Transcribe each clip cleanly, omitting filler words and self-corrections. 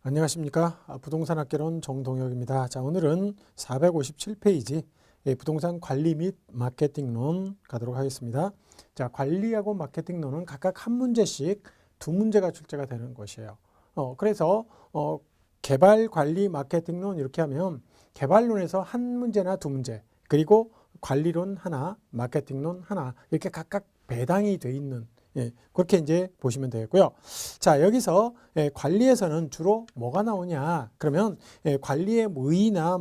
안녕하십니까. 부동산학개론 정동혁입니다. 자, 오늘은 457페이지 부동산 관리 및 마케팅론 가도록 하겠습니다. 자, 관리하고 마케팅론은 각각 한 문제씩 두 문제가 출제가 되는 것이에요. 그래서 개발, 관리, 마케팅론 이렇게 하면 개발론에서 한 문제나 두 문제, 그리고 관리론 하나, 마케팅론 하나 이렇게 각각 배당이 돼 있는 그렇게 이제 보시면 되겠고요. 자, 여기서 관리에서는 주로 뭐가 나오냐? 그러면 관리의 의의나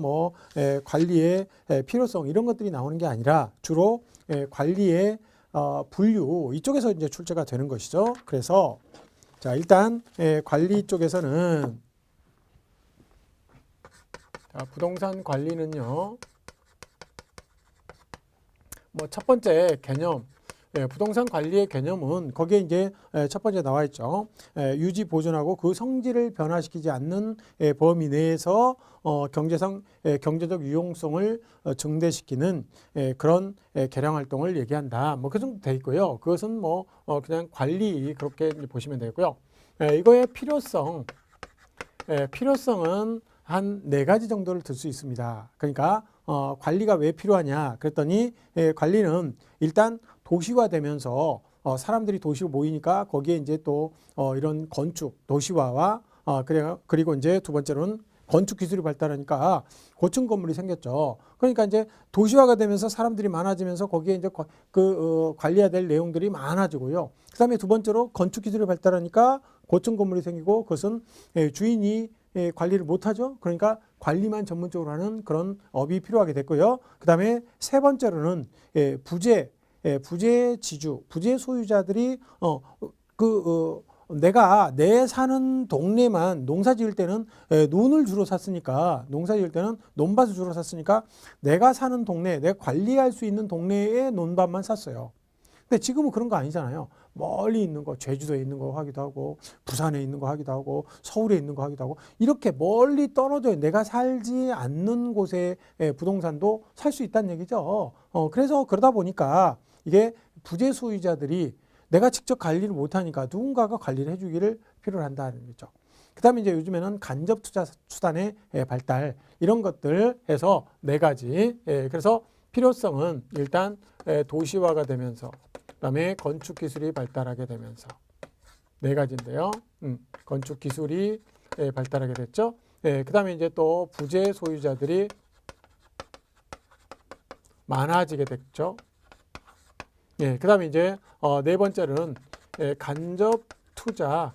관리의 필요성 이런 것들이 나오는 게 아니라 주로 관리의 분류 이쪽에서 이제 출제가 되는 것이죠. 그래서 자, 일단 관리 쪽에서는 부동산 관리는요. 첫 번째 개념 부동산 관리의 개념은 거기에 이제 첫 번째 나와 있죠. 유지 보존하고 그 성질을 변화시키지 않는 범위 내에서 경제적 유용성을 증대시키는 그런 개량 활동을 얘기한다. 그 정도 돼 있고요. 그것은 그냥 관리 그렇게 보시면 되고요. 이거의 필요성은 한 4가지 정도를 들 수 있습니다. 그러니까 관리가 왜 필요하냐 그랬더니 관리는 일단 도시화되면서 사람들이 도시로 모이니까 거기에 이제 또 이런 건축 도시화와 그리고 이제 두 번째로는 건축 기술이 발달하니까 고층 건물이 생겼죠. 그러니까 이제 도시화가 되면서 사람들이 많아지면서 거기에 이제 관리해야 될 내용들이 많아지고요. 그다음에 두 번째로 건축 기술이 발달하니까 고층 건물이 생기고 그것은 주인이 관리를 못하죠. 그러니까 관리만 전문적으로 하는 그런 업이 필요하게 됐고요. 그 다음에 세 번째로는 부재 지주, 부재 소유자들이 내가 내 사는 동네만 농사 지을 때는 논을 주로 샀으니까 농사 지을 때는 논밭을 주로 샀으니까 내가 사는 동네, 내가 관리할 수 있는 동네에 논밭만 샀어요. 근데 지금은 그런 거 아니잖아요. 멀리 있는 거, 제주도에 있는 거 하기도 하고, 부산에 있는 거 하기도 하고, 서울에 있는 거 하기도 하고, 이렇게 멀리 떨어져 내가 살지 않는 곳에 부동산도 살 수 있다는 얘기죠. 그래서 그러다 보니까 이게 부재 소유자들이 내가 직접 관리를 못하니까 누군가가 관리를 해주기를 필요로 한다는 거죠. 그 다음에 이제 요즘에는 간접 투자 수단의 발달, 이런 것들 해서 4가지. 그래서 필요성은 일단 도시화가 되면서, 그 다음에 건축 기술이 발달하게 되면서 4가지인데요. 건축 기술이 발달하게 됐죠. 그 다음에 이제 또 부재 소유자들이 많아지게 됐죠. 그 다음에 이제 4번째는 간접 투자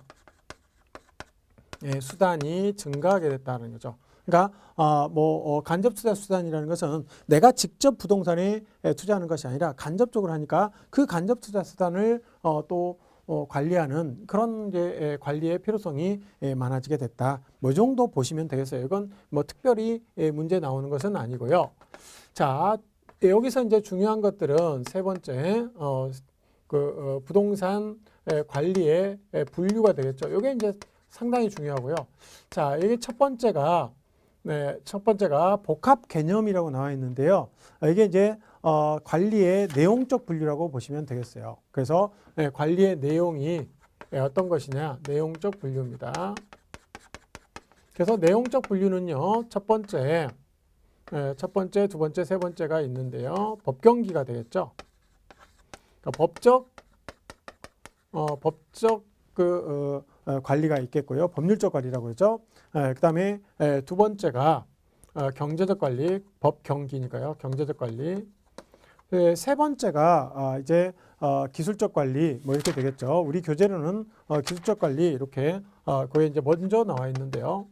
수단이 증가하게 됐다는 거죠. 그러니까 간접 투자 수단이라는 것은 내가 직접 부동산에 투자하는 것이 아니라 간접적으로 하니까 그 간접 투자 수단을 또 관리하는 그런 이제 관리의 필요성이 많아지게 됐다. 이 정도 보시면 되겠어요. 이건 특별히 문제 나오는 것은 아니고요. 자, 여기서 이제 중요한 것들은 세 번째 부동산 관리의 분류가 되겠죠. 이게 이제 상당히 중요하고요. 자, 이게 첫 번째가 복합 개념이라고 나와 있는데요. 이게 이제 관리의 내용적 분류라고 보시면 되겠어요. 그래서 관리의 내용이 어떤 것이냐, 내용적 분류입니다. 그래서 내용적 분류는요, 첫 번째, 두 번째, 세 번째가 있는데요. 법경기가 되겠죠. 그러니까 법적 관리가 있겠고요. 법률적 관리라고 그러죠. 그 다음에 두 번째가 경제적 관리, 법경기니까요. 경제적 관리. 세 번째가 이제 기술적 관리 이렇게 되겠죠. 우리 교재로는 기술적 관리 이렇게 거기에 이제 먼저 나와 있는데요.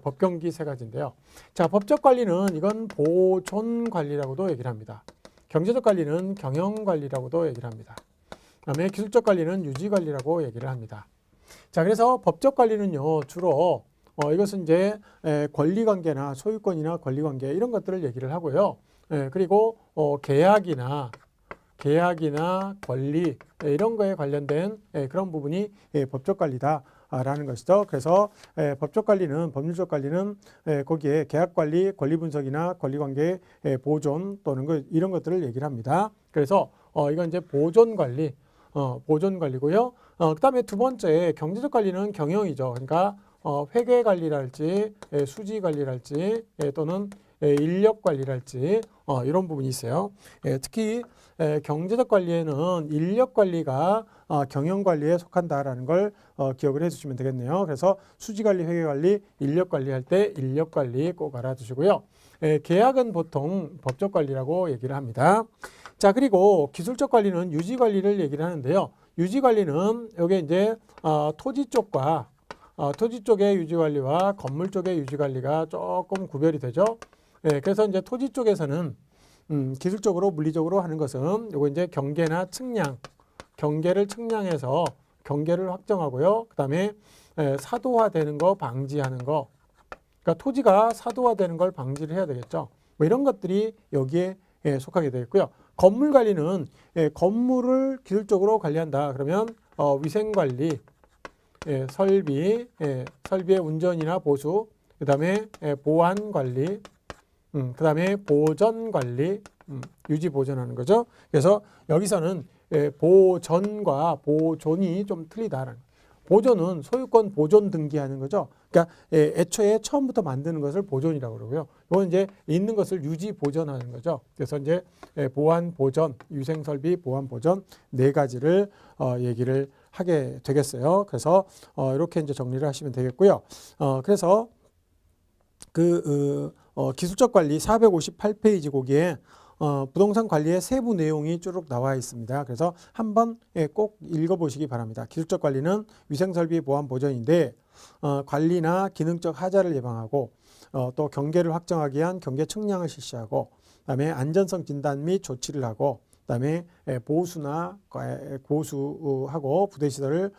법경기 3가지인데요. 자, 법적 관리는 이건 보존 관리라고도 얘기를 합니다. 경제적 관리는 경영 관리라고도 얘기를 합니다. 그다음에 기술적 관리는 유지 관리라고 얘기를 합니다. 자, 그래서 법적 관리는요, 주로 이것은 이제 권리 관계나 소유권이나 권리 관계 이런 것들을 얘기를 하고요. 그리고 계약이나 권리 이런 거에 관련된 그런 부분이 법적 관리다라는 것이죠. 그래서 법적 관리는 법률적 관리는 거기에 계약 관리, 권리 분석이나 권리 관계 보존 또는 이런 것들을 얘기를 합니다. 그래서 이건 이제 보존 관리고요. 그다음에 두 번째 경제적 관리는 경영이죠. 그러니까 회계 관리랄지 수지 관리랄지 또는 인력 관리랄지 이런 부분이 있어요. 특히 경제적 관리에는 인력 관리가 경영 관리에 속한다라는 걸 기억을 해주시면 되겠네요. 그래서 수지 관리, 회계 관리, 인력 관리할 때 인력 관리 꼭 알아두시고요. 계약은 보통 법적 관리라고 얘기를 합니다. 자, 그리고 기술적 관리는 유지 관리를 얘기를 하는데요. 유지 관리는 여기 이제 토지 쪽과 토지 쪽의 유지 관리와 건물 쪽의 유지 관리가 조금 구별이 되죠. 그래서 이제 토지 쪽에서는 기술적으로 물리적으로 하는 것은 요거 이제 경계나 측량, 경계를 측량해서 경계를 확정하고요. 그다음에 사도화되는 거 방지하는 거. 그러니까 토지가 사도화되는 걸 방지를 해야 되겠죠. 뭐 이런 것들이 여기에 속하게 되겠고요. 건물 관리는 건물을 기술적으로 관리한다. 그러면 위생 관리, 설비, 설비의 운전이나 보수, 그다음에 보안 관리, 그다음에 보전 관리, 유지 보존하는 거죠. 그래서 여기서는 보전과 보존이 좀 틀리다라는. 보존은 소유권 보존 등기하는 거죠. 그러니까 애초에 처음부터 만드는 것을 보존이라고 그러고요. 이건 이제 있는 것을 유지 보존하는 거죠. 그래서 이제 보안 보전, 위생 설비, 보안 보전 네 가지를 얘기를 하게 되겠어요. 그래서 이렇게 이제 정리를 하시면 되겠고요. 그래서 기술적 관리 458페이지 거기에 부동산 관리의 세부 내용이 쭉 나와 있습니다. 그래서 한번 꼭 읽어보시기 바랍니다. 기술적 관리는 위생설비 보안 보전인데 관리나 기능적 하자를 예방하고 또 경계를 확정하기 위한 경계 측량을 실시하고 그다음에 안전성 진단 및 조치를 하고 그다음에 보수나 보수하고 부대시설을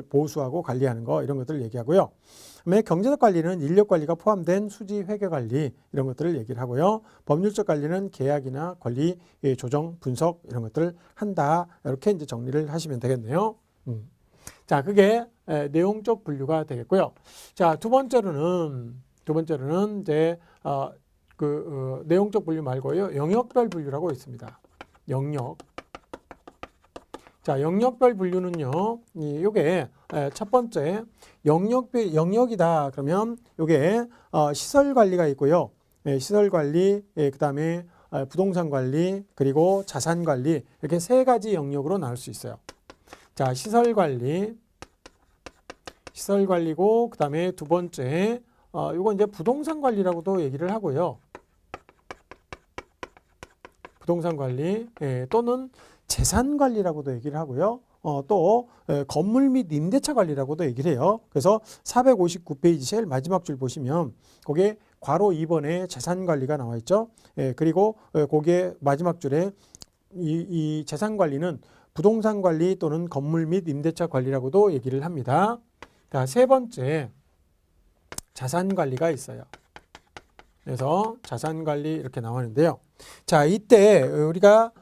보수하고 관리하는 거 이런 것들을 얘기하고요. 그다음에 경제적 관리는 인력 관리가 포함된 수지 회계 관리 이런 것들을 얘기를 하고요. 법률적 관리는 계약이나 관리 조정 분석 이런 것들을 한다. 이렇게 이제 정리를 하시면 되겠네요. 자, 그게 내용적 분류가 되겠고요. 자, 두 번째로는 이제 내용적 분류 말고요. 영역별 분류라고 있습니다. 영역. 자, 영역별 분류는요. 요게 첫 번째 영역이다. 그러면 요게 시설 관리가 있고요. 시설 관리, 그다음에 부동산 관리, 그리고 자산 관리 이렇게 세 가지 영역으로 나눌 수 있어요. 자, 시설 관리고 그다음에 두 번째 요건 이제 부동산 관리라고도 얘기를 하고요. 부동산 관리 또는 재산 관리라고도 얘기를 하고요. 또 건물 및 임대차 관리라고도 얘기를 해요. 그래서 459페이지 제일 마지막 줄 보시면 거기에 괄호 2번에 재산 관리가 나와 있죠. 그리고 거기에 마지막 줄에 이 재산 관리는 부동산 관리 또는 건물 및 임대차 관리라고도 얘기를 합니다. 자, 세 번째 자산 관리가 있어요. 그래서 자산 관리 이렇게 나오는데요. 자, 이때 우리가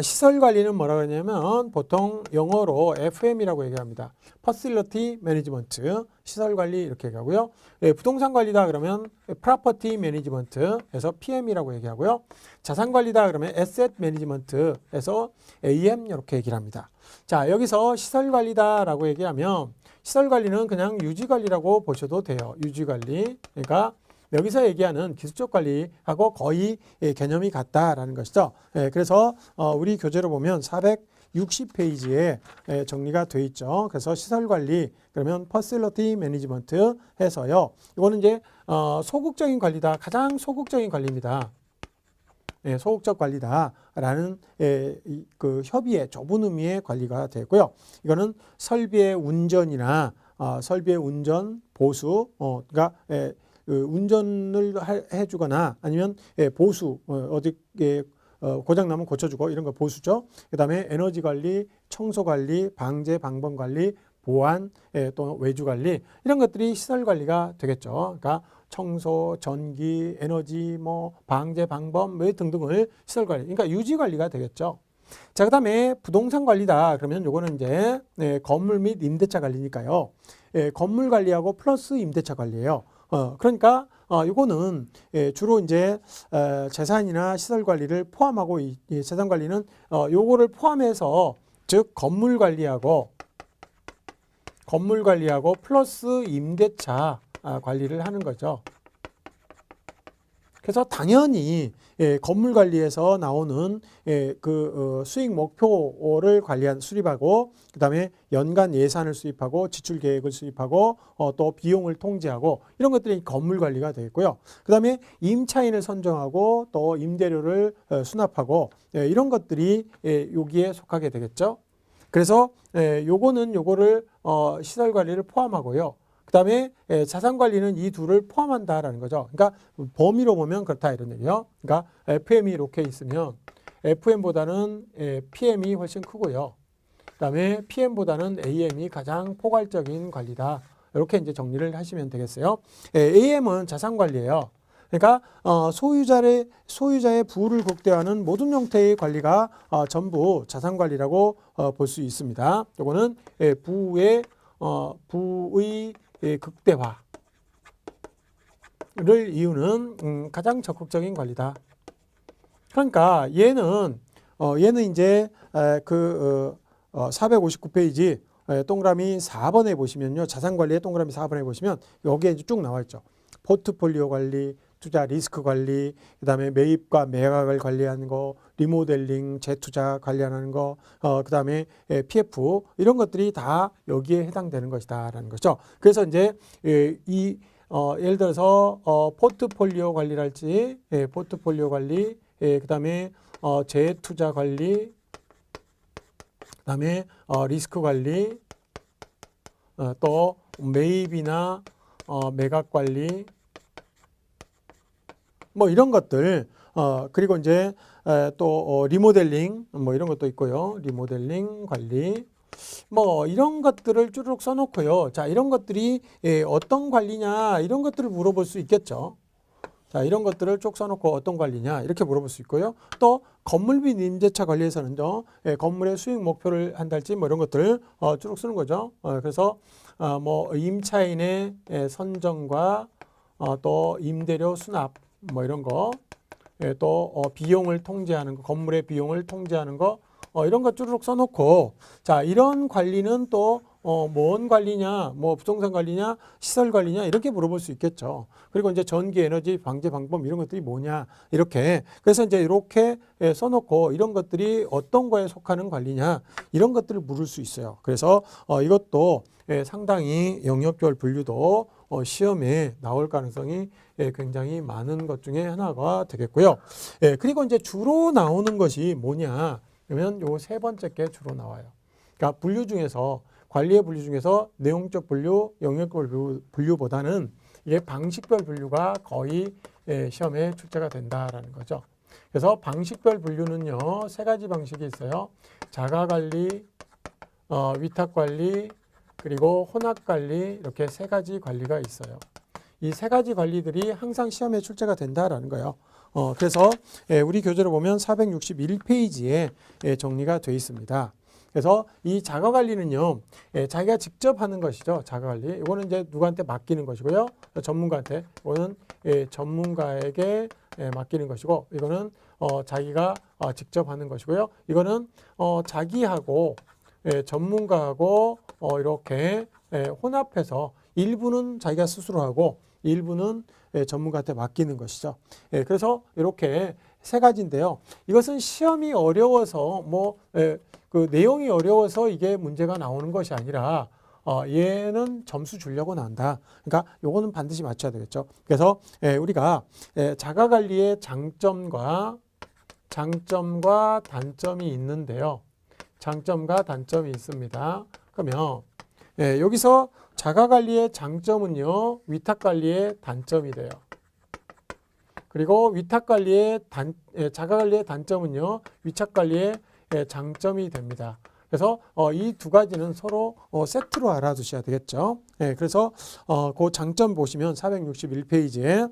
시설 관리는 뭐라고 하냐면 보통 영어로 FM이라고 얘기합니다. Facility Management, 시설 관리 이렇게 얘기하고요. 부동산 관리다 그러면 Property Management에서 PM이라고 얘기하고요. 자산 관리다 그러면 Asset Management에서 AM 이렇게 얘기를 합니다. 자, 여기서 시설 관리다라고 얘기하면 시설 관리는 그냥 유지 관리라고 보셔도 돼요. 유지 관리. 그러니까 여기서 얘기하는 기술적 관리하고 거의 개념이 같다라는 것이죠. 그래서 우리 교재로 보면 460페이지에 정리가 돼 있죠. 그래서 시설 관리 그러면 Facility Management 해서요. 이거는 이제 소극적인 관리다. 가장 소극적인 관리입니다. 소극적 관리다라는 그 협의의 좁은 의미의 관리가 되고요. 이거는 설비의 운전이나 설비의 운전 보수, 그러니까 운전을 해주거나 아니면 보수, 어디 고장나면 고쳐주고 이런 거 보수죠. 그 다음에 에너지 관리, 청소 관리, 방제 방범 관리, 보안, 또 외주 관리 이런 것들이 시설 관리가 되겠죠. 그러니까 청소, 전기, 에너지, 방제 방범 등등을 시설 관리, 그러니까 유지 관리가 되겠죠. 자, 그 다음에 부동산 관리다. 그러면 요거는 이제 건물 및 임대차 관리니까요. 건물 관리하고 플러스 임대차 관리예요. 그러니까 이거는 주로 이제 재산이나 시설 관리를 포함하고 이 재산 관리는 요거를 포함해서 즉 건물 관리하고 건물 관리하고 플러스 임대차 관리를 하는 거죠. 그래서 당연히 건물 관리에서 나오는 수익 목표를 수립하고 그다음에 연간 예산을 수립하고 지출 계획을 수립하고 또 비용을 통제하고 이런 것들이 건물 관리가 되겠고요. 그다음에 임차인을 선정하고 또 임대료를 수납하고 이런 것들이 여기에 속하게 되겠죠. 그래서 요거를 시설 관리를 포함하고요. 그 다음에 자산관리는 이 둘을 포함한다라는 거죠. 그러니까 범위로 보면 그렇다 이런 얘기예요. 그러니까 FM이 이렇게 있으면 FM보다는 PM이 훨씬 크고요. 그 다음에 PM보다는 AM이 가장 포괄적인 관리다. 이렇게 이제 정리를 하시면 되겠어요. AM은 자산관리예요. 그러니까 소유자의 부를 극대화하는 모든 형태의 관리가 전부 자산관리라고 볼 수 있습니다. 이거는 부의 극대화를 이유는 가장 적극적인 관리다. 그러니까 얘는 이제 459페이지 동그라미 4번에 보시면요. 자산관리의 동그라미 4번에 보시면 여기에 이제 쭉 나와 있죠. 포트폴리오 관리, 투자 리스크 관리, 그 다음에 매입과 매각을 관리하는 거, 리모델링, 재투자 관리하는 거, 그 다음에 PF 이런 것들이 다 여기에 해당되는 것이다라는 거죠. 그래서 이제 예를 들어서 포트폴리오 관리랄지, 포트폴리오 관리, 그 다음에 재투자 관리, 그 다음에 리스크 관리, 또 매입이나 매각 관리, 뭐 이런 것들, 그리고 이제 또 리모델링 뭐 이런 것도 있고요. 리모델링 관리 뭐 이런 것들을 쭈르륵 써놓고요. 자, 이런 것들이 어떤 관리냐 이런 것들을 물어볼 수 있겠죠. 자, 이런 것들을 쭉 써놓고 어떤 관리냐 이렇게 물어볼 수 있고요. 또 건물 및 임대차 관리에서는요, 건물의 수익 목표를 한달지 뭐 이런 것들을 쭉 쓰는 거죠. 그래서 뭐 임차인의 선정과 또 임대료 수납 뭐 이런 거, 또 비용을 통제하는 거, 건물의 비용을 통제하는 거, 이런 거 쭈르륵 써놓고, 자, 이런 관리는 또 뭔 관리냐, 뭐 부동산 관리냐, 시설 관리냐 이렇게 물어볼 수 있겠죠. 그리고 이제 전기 에너지 방제 방법 이런 것들이 뭐냐 이렇게, 그래서 이제 이렇게 써놓고 이런 것들이 어떤 거에 속하는 관리냐 이런 것들을 물을 수 있어요. 그래서 이것도 상당히 영역별 분류도 시험에 나올 가능성이 굉장히 많은 것 중에 하나가 되겠고요. 그리고 이제 주로 나오는 것이 뭐냐 그러면 요 세 번째 게 주로 나와요. 그러니까 분류 중에서 관리의 분류 중에서 내용적 분류, 영역별 분류보다는 이게 방식별 분류가 거의 시험에 출제가 된다라는 거죠. 그래서 방식별 분류는요, 세 가지 방식이 있어요. 자가관리, 위탁관리, 그리고 혼합관리 이렇게 세 가지 관리가 있어요. 이 세 가지 관리들이 항상 시험에 출제가 된다라는 거예요. 그래서 우리 교재를 보면 461페이지에 정리가 되어 있습니다. 그래서 이 자가관리는요, 자기가 직접 하는 것이죠. 자가관리. 이거는 이제 누구한테 맡기는 것이고요. 전문가한테. 이거는 전문가에게 맡기는 것이고, 이거는 자기가 직접 하는 것이고요. 이거는 자기하고 전문가하고 이렇게 혼합해서 일부는 자기가 스스로 하고 일부는 전문가한테 맡기는 것이죠. 그래서 이렇게 세 가지인데요. 이것은 시험이 어려워서 그 내용이 어려워서 이게 문제가 나오는 것이 아니라 얘는 점수 주려고 나온다. 그러니까 요거는 반드시 맞춰야 되겠죠. 그래서 우리가 자가관리의 장점과 단점이 있는데요. 장점과 단점이 있습니다. 그러면 여기서 자가관리의 장점은요, 위탁관리의 단점이 돼요. 그리고 자가관리의 단점은요, 위탁관리의 장점이 됩니다. 그래서 이 두 가지는 서로 세트로 알아두셔야 되겠죠. 그래서 그 장점 보시면 461페이지에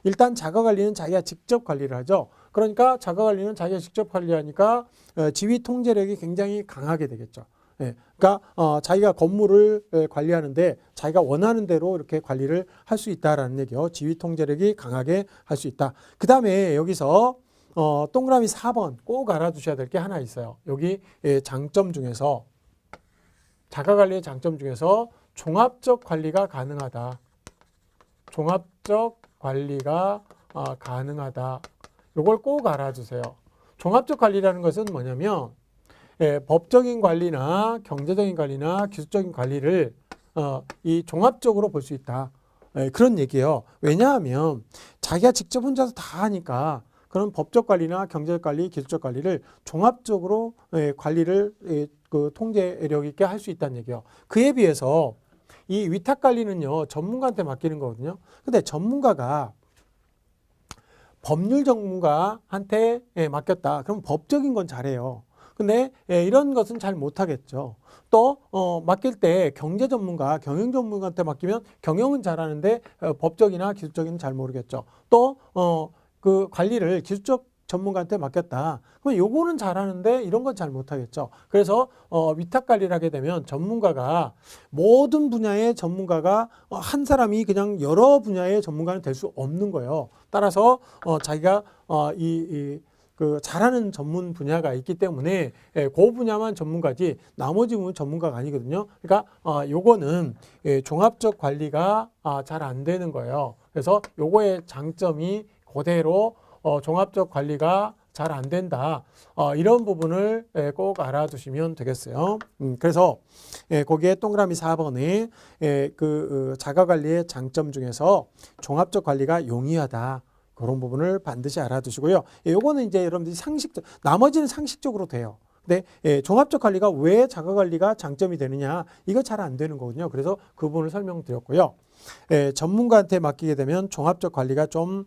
일단 자가관리는 자기가 직접 관리를 하죠. 그러니까 자가관리는 자기가 직접 관리하니까 지휘 통제력이 굉장히 강하게 되겠죠. 그러니까 자기가 건물을 관리하는데 자기가 원하는 대로 이렇게 관리를 할 수 있다라는 얘기요. 지휘 통제력이 강하게 할 수 있다. 그 다음에 여기서 동그라미 4번 꼭 알아두셔야 될 게 하나 있어요. 여기 장점 중에서 자가관리의 장점 중에서 종합적 관리가 가능하다. 종합적 관리가 가능하다. 이걸 꼭 알아주세요. 종합적 관리라는 것은 뭐냐면 법적인 관리나 경제적인 관리나 기술적인 관리를 이 종합적으로 볼 수 있다. 그런 얘기예요. 왜냐하면 자기가 직접 혼자서 다 하니까 그런 법적 관리나 경제적 관리, 기술적 관리를 종합적으로 관리를 그 통제력 있게 할 수 있다는 얘기예요. 그에 비해서 이 위탁 관리는요, 전문가한테 맡기는 거거든요. 근데 전문가가 법률 전문가한테 맡겼다. 그럼 법적인 건 잘해요. 근데 이런 것은 잘 못하겠죠. 또 맡길 때 경제 전문가, 경영 전문가한테 맡기면 경영은 잘하는데 법적이나 기술적인 잘 모르겠죠. 또 그 관리를 기술적 전문가한테 맡겼다. 그럼 요거는 잘하는데 이런 건 잘 못하겠죠. 그래서 위탁 관리를 하게 되면 전문가가 모든 분야의 전문가가 한 사람이 그냥 여러 분야의 전문가는 될 수 없는 거예요. 따라서 자기가 그 잘하는 전문 분야가 있기 때문에 그 분야만 전문가지 나머지 부분 전문가가 아니거든요. 그러니까 요거는 종합적 관리가 잘 안 되는 거예요. 그래서 요거의 장점이 그대로 종합적 관리가 잘 안 된다. 이런 부분을 꼭 알아두시면 되겠어요. 그래서 거기에 동그라미 4번에 그 자가관리의 장점 중에서 종합적 관리가 용이하다. 그런 부분을 반드시 알아두시고요. 요거는 이제 여러분들이 나머지는 상식적으로 돼요. 근데 종합적 관리가 왜 자가관리가 장점이 되느냐, 이거 잘 안 되는 거거든요. 그래서 그 부분을 설명드렸고요. 전문가한테 맡기게 되면 종합적 관리가 좀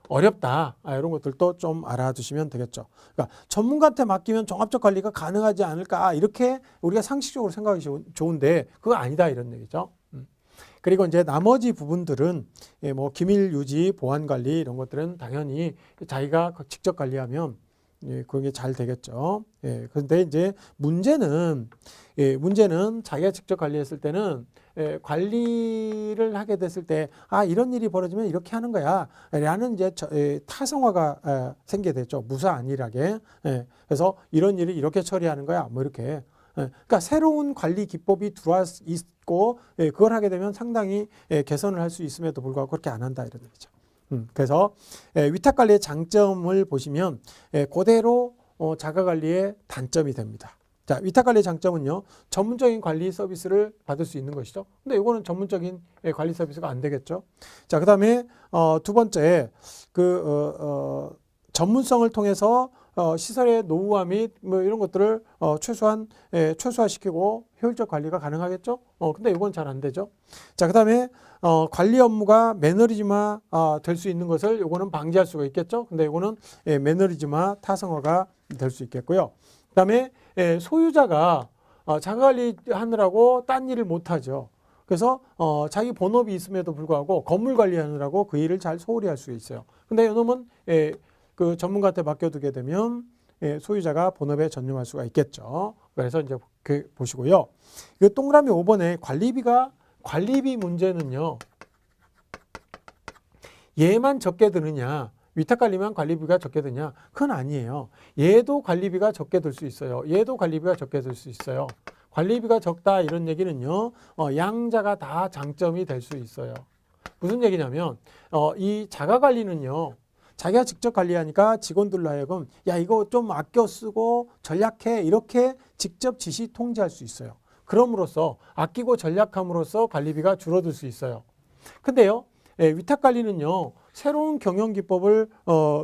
어렵다. 이런 것들도 좀 알아두시면 되겠죠. 그러니까 전문가한테 맡기면 종합적 관리가 가능하지 않을까, 이렇게 우리가 상식적으로 생각하기 좋은데 그거 아니다, 이런 얘기죠. 그리고 이제 나머지 부분들은 뭐 기밀 유지, 보안 관리 이런 것들은 당연히 자기가 직접 관리하면 그게 잘 되겠죠. 그런데 이제 문제는 자기가 직접 관리했을 때는 관리를 하게 됐을 때 이런 일이 벌어지면 이렇게 하는 거야 라는 이제 타성화가 생기게 되죠. 무사안일하게. 그래서 이런 일을 이렇게 처리하는 거야 뭐 이렇게. 그러니까 새로운 관리 기법이 들어와 있고 그걸 하게 되면 상당히 개선을 할 수 있음에도 불구하고 그렇게 안 한다, 이런 얘기죠. 그래서 위탁관리의 장점을 보시면 그대로 자가관리의 단점이 됩니다. 자, 위탁관리의 장점은요, 전문적인 관리 서비스를 받을 수 있는 것이죠. 근데 이거는 전문적인 관리 서비스가 안 되겠죠. 자, 그 다음에 두 번째, 전문성을 통해서 시설의 노후화 및 뭐 이런 것들을 최소화시키고 효율적 관리가 가능하겠죠. 근데 이건 잘 안 되죠. 자, 그다음에 관리 업무가 매너리즘화 될 수 있는 것을 요거는 방지할 수가 있겠죠. 근데 이거는 매너리즘화, 타성화가 될 수 있겠고요. 그다음에 소유자가 자가관리 하느라고 딴 일을 못 하죠. 그래서 자기 본업이 있음에도 불구하고 건물 관리하느라고 그 일을 잘 소홀히 할 수 있어요. 근데 이놈은 그 전문가한테 맡겨두게 되면 소유자가 본업에 전념할 수가 있겠죠. 그래서 이제 보시고요. 그 동그라미 5번에 관리비 문제는요, 얘만 적게 드느냐, 위탁관리만 관리비가 적게 드냐, 그건 아니에요. 얘도 관리비가 적게 들 수 있어요. 얘도 관리비가 적게 들 수 있어요. 관리비가 적다 이런 얘기는요, 양자가 다 장점이 될 수 있어요. 무슨 얘기냐면 이 자가관리는요, 자기가 직접 관리하니까 직원들로 하여금 야 이거 좀 아껴 쓰고 전략해, 이렇게 직접 지시 통제할 수 있어요. 그럼으로써 아끼고 전략함으로써 관리비가 줄어들 수 있어요. 근데요, 위탁관리는요, 새로운 경영기법을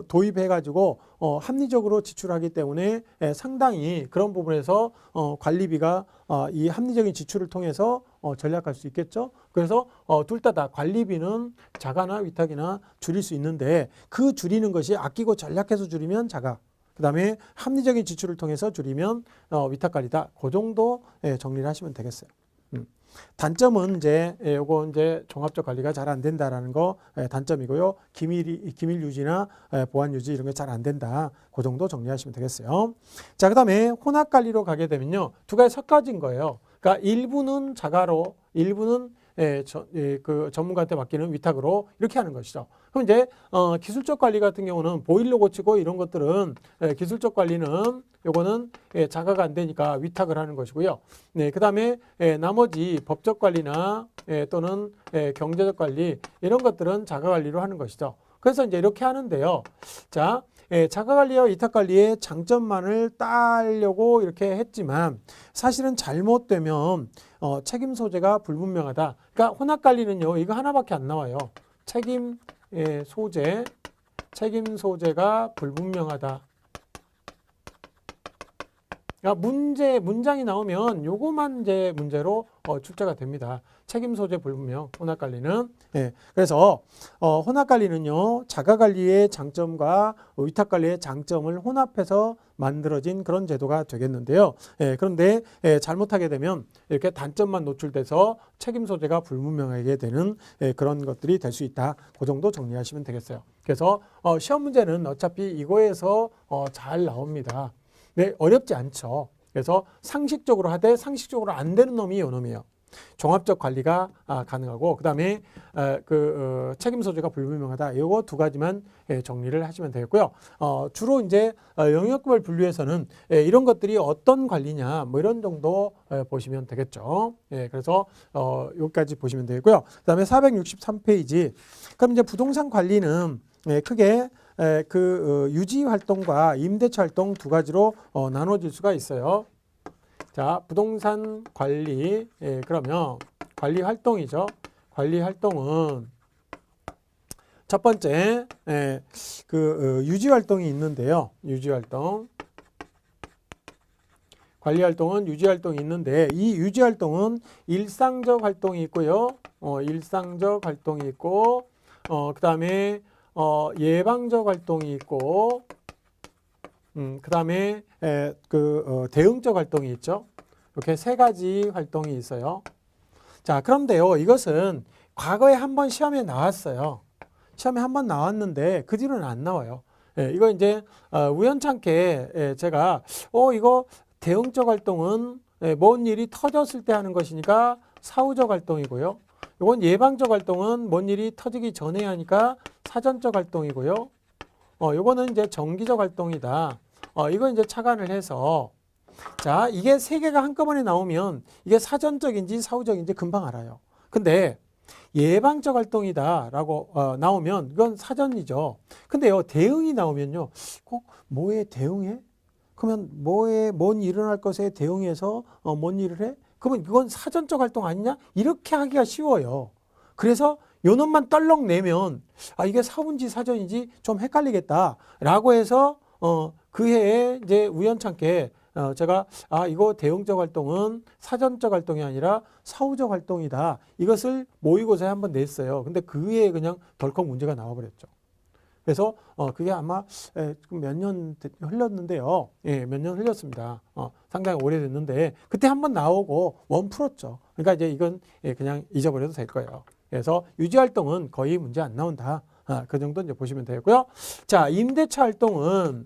도입해가지고 합리적으로 지출하기 때문에 상당히 그런 부분에서 관리비가 이 합리적인 지출을 통해서 전략할 수 있겠죠. 그래서 둘 다 관리비는 자가나 위탁이나 줄일 수 있는데, 그 줄이는 것이 아끼고 전략해서 줄이면 자가, 그 다음에 합리적인 지출을 통해서 줄이면 위탁관리다. 그 정도 정리를 하시면 되겠어요. 단점은 요거 종합적 관리가 잘 안 된다라는 거 단점이고요. 기밀 유지나 보안 유지 이런 게 잘 안 된다. 그 정도 정리하시면 되겠어요. 자, 그다음에 혼합 관리로 가게 되면요, 두 가지 섞어진 거예요. 그러니까 일부는 자가로, 일부는 그 전문가한테 맡기는 위탁으로 이렇게 하는 것이죠. 그럼 이제 기술적 관리 같은 경우는 보일러 고치고 이런 것들은 기술적 관리는 요거는 자가가 안 되니까 위탁을 하는 것이고요. 네, 그다음에 나머지 법적 관리나 또는 경제적 관리 이런 것들은 자가 관리로 하는 것이죠. 그래서 이제 이렇게 하는데요. 자, 자가관리와 위탁관리의 장점만을 따려고 이렇게 했지만 사실은 잘못되면 책임 소재가 불분명하다. 그러니까 혼합관리는요. 이거 하나밖에 안 나와요. 책임 소재가 불분명하다. 그러니까 문장이 나오면 요거만 이제 문제로 출제가 됩니다. 책임 소재 불분명, 혼합관리는. 그래서 혼합관리는요, 자가관리의 장점과 위탁관리의 장점을 혼합해서 만들어진 그런 제도가 되겠는데요. 그런데 잘못하게 되면 이렇게 단점만 노출돼서 책임 소재가 불분명하게 되는 그런 것들이 될 수 있다. 그 정도 정리하시면 되겠어요. 그래서 시험 문제는 어차피 이거에서 잘 나옵니다. 네, 어렵지 않죠. 그래서 상식적으로 하되 상식적으로 안 되는 놈이 요 놈이에요. 종합적 관리가 가능하고 그다음에 책임 소재가 불분명하다. 요거 두 가지만 정리를 하시면 되겠고요. 주로 이제 영역별 분류에서는 이런 것들이 어떤 관리냐 뭐 이런 정도 보시면 되겠죠. 그래서 여기까지 보시면 되겠고요. 그다음에 463페이지. 그럼 이제 부동산 관리는 크게 유지 활동과 임대차 활동 두 가지로 나눠질 수가 있어요. 자, 부동산 관리, 그러면 관리 활동이죠. 관리 활동은 첫 번째 유지 활동이 있는데요. 유지 활동. 관리 활동은 유지 활동이 있는데 이 유지 활동은 일상적 활동이 있고요. 일상적 활동이 있고 그다음에 예방적 활동이 있고 그다음에 대응적 활동이 있죠. 이렇게 세 가지 활동이 있어요. 자, 그런데요. 이것은 과거에 한번 시험에 나왔어요. 시험에 한번 나왔는데 그 뒤로는 안 나와요. 이거 이제 우연찮게 제가 이거 대응적 활동은 뭔 일이 터졌을 때 하는 것이니까 사후적 활동이고요. 이건 예방적 활동은 뭔 일이 터지기 전에 하니까 사전적 활동이고요. 요거는 이제 정기적 활동이다. 이거 이제 착안을 해서 자, 이게 세 개가 한꺼번에 나오면 이게 사전적인지 사후적인지 금방 알아요. 근데 예방적 활동이다라고 나오면 이건 사전이죠. 근데요, 대응이 나오면요, 꼭 뭐에 대응해? 그러면 뭔 일어날 것에 대응해서 뭔 일을 해? 그러면 이건 사전적 활동 아니냐? 이렇게 하기가 쉬워요. 그래서 요 놈만 떨렁 내면 이게 사후인지 사전인지 좀 헷갈리겠다라고 해서 그 해에 이제 우연찮게 제가 이거 대응적 활동은 사전적 활동이 아니라 사후적 활동이다. 이것을 모의고사에 한번 냈어요. 근데 그 해에 그냥 덜컥 문제가 나와버렸죠. 그래서 그게 아마 몇 년 흘렀는데요. 몇 년 흘렸습니다. 상당히 오래됐는데 그때 한번 나오고 원 풀었죠. 그러니까 이제 이건 그냥 잊어버려도 될 거예요. 그래서 유지 활동은 거의 문제 안 나온다. 그 정도 이제 보시면 되고요. 자, 임대차 활동은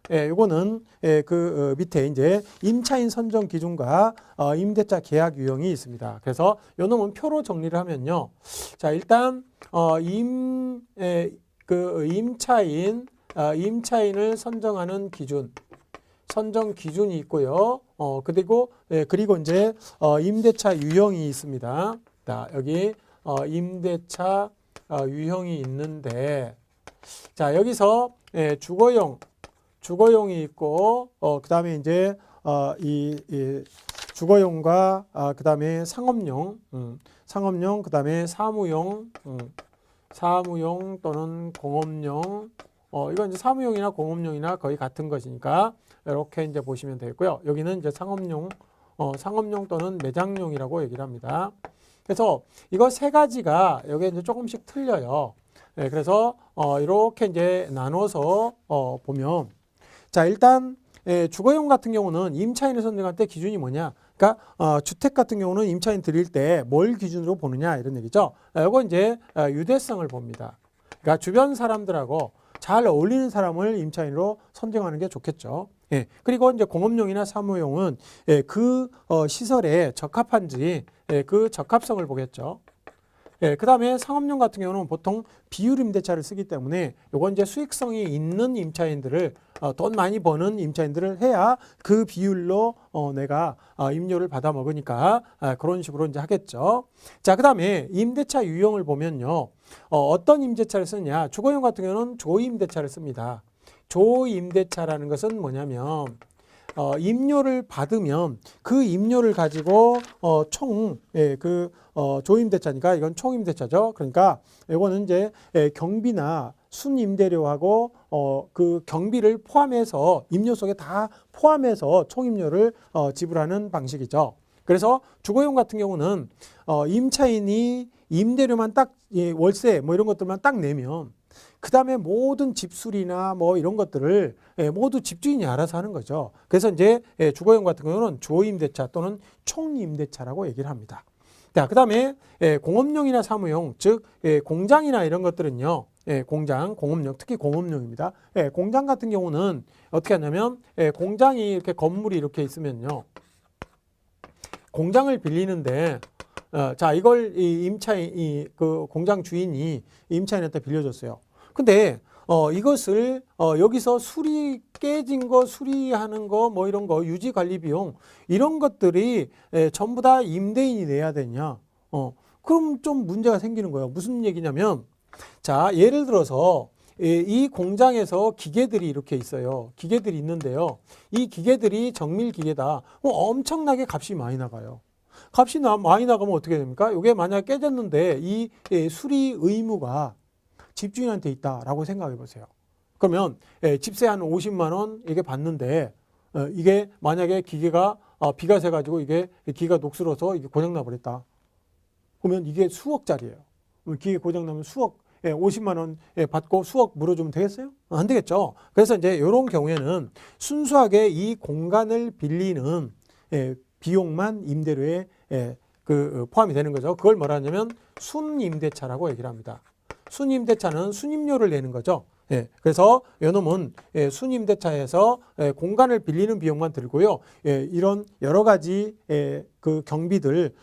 이거는 밑에 이제 임차인 선정 기준과 임대차 계약 유형이 있습니다. 그래서 요 놈은 표로 정리를 하면요. 자, 일단 임차인을 선정하는 기준, 선정 기준이 있고요. 그리고 이제 임대차 유형이 있습니다. 자, 여기 임대차 유형이 있는데, 자, 여기서 주거용이 있고, 그 다음에 이제 이 주거용과 그 다음에 상업용, 그 다음에 사무용 또는 공업용. 이건 이제 사무용이나 공업용이나 거의 같은 것이니까 이렇게 이제 보시면 되고요. 여기는 이제 상업용 또는 매장용이라고 얘기를 합니다. 그래서 이거 세 가지가 여기 이제 조금씩 틀려요. 그래서 이렇게 이제 나눠서 보면, 자, 일단 주거용 같은 경우는 임차인을 선정할 때 기준이 뭐냐? 그러니까 주택 같은 경우는 임차인 드릴 때 뭘 기준으로 보느냐 이런 얘기죠. 이거 이제 유대성을 봅니다. 그러니까 주변 사람들하고 잘 어울리는 사람을 임차인으로 선정하는 게 좋겠죠. 예. 그리고 이제 공업용이나 사무용은 그 시설에 적합한지 그 적합성을 보겠죠. 예, 그 다음에 상업용 같은 경우는 보통 비율 임대차를 쓰기 때문에 요건 이제 수익성이 있는 임차인들을 돈 많이 버는 임차인들을 해야 그 비율로 내가 임료를 받아 먹으니까 그런 식으로 이제 하겠죠. 자, 그 다음에 임대차 유형을 보면요. 어떤 임대차를 쓰냐. 주거용 같은 경우는 조임대차를 씁니다. 조임대차라는 것은 뭐냐면 임료를 받으면 그 임료를 가지고 조임대차니까 이건 총임대차죠. 그러니까 이거는 이제 경비나 순임대료하고 그 경비를 포함해서 임료 속에 다 포함해서 총임료를 지불하는 방식이죠. 그래서 주거용 같은 경우는 임차인이 임대료만 딱 월세 뭐 이런 것들만 딱 내면 그 다음에 모든 집수리나 뭐 이런 것들을 모두 집주인이 알아서 하는 거죠. 그래서 이제 주거용 같은 경우는 조임대차 또는 총임대차라고 얘기를 합니다. 자, 그 다음에 공업용이나 사무용, 즉 공장이나 이런 것들은요. 공장, 공업용, 특히 공업용입니다. 공장 같은 경우는 어떻게 하냐면 공장이 이렇게 건물이 이렇게 있으면요. 공장을 빌리는데 자, 이걸 그 공장 주인이 임차인한테 빌려줬어요. 근데 이것을 여기서 깨진 거 수리하는 거 뭐 이런 거 유지 관리 비용 이런 것들이 전부 다 임대인이 내야 되냐? 그럼 좀 문제가 생기는 거예요. 무슨 얘기냐면 자, 예를 들어서 이 공장에서 기계들이 이렇게 있어요. 기계들이 있는데요. 이 기계들이 정밀 기계다. 엄청나게 값이 많이 나가요. 값이 많이 나가면 어떻게 됩니까? 이게 만약 깨졌는데 이 수리 의무가 집주인한테 있다라고 생각해 보세요. 그러면 집세 한 50만 원 이게 받는데 이게 만약에 기계가 비가 새가지고 이게 기계가 녹슬어서 이게 고장나 버렸다. 그러면 이게 수억짜리예요. 기계 고장나면 수억 50만 원 받고 수억 물어주면 되겠어요? 안 되겠죠. 그래서 이제 이런 경우에는 순수하게 이 공간을 빌리는 비용만 임대료에 포함이 되는 거죠. 그걸 뭐라 하냐면 순임대차라고 얘기를 합니다. 순임대차는 순임료를 내는 거죠. 그래서 요놈은 순임대차에서 공간을 빌리는 비용만 들고요. 이런 여러 가지 그 경비들,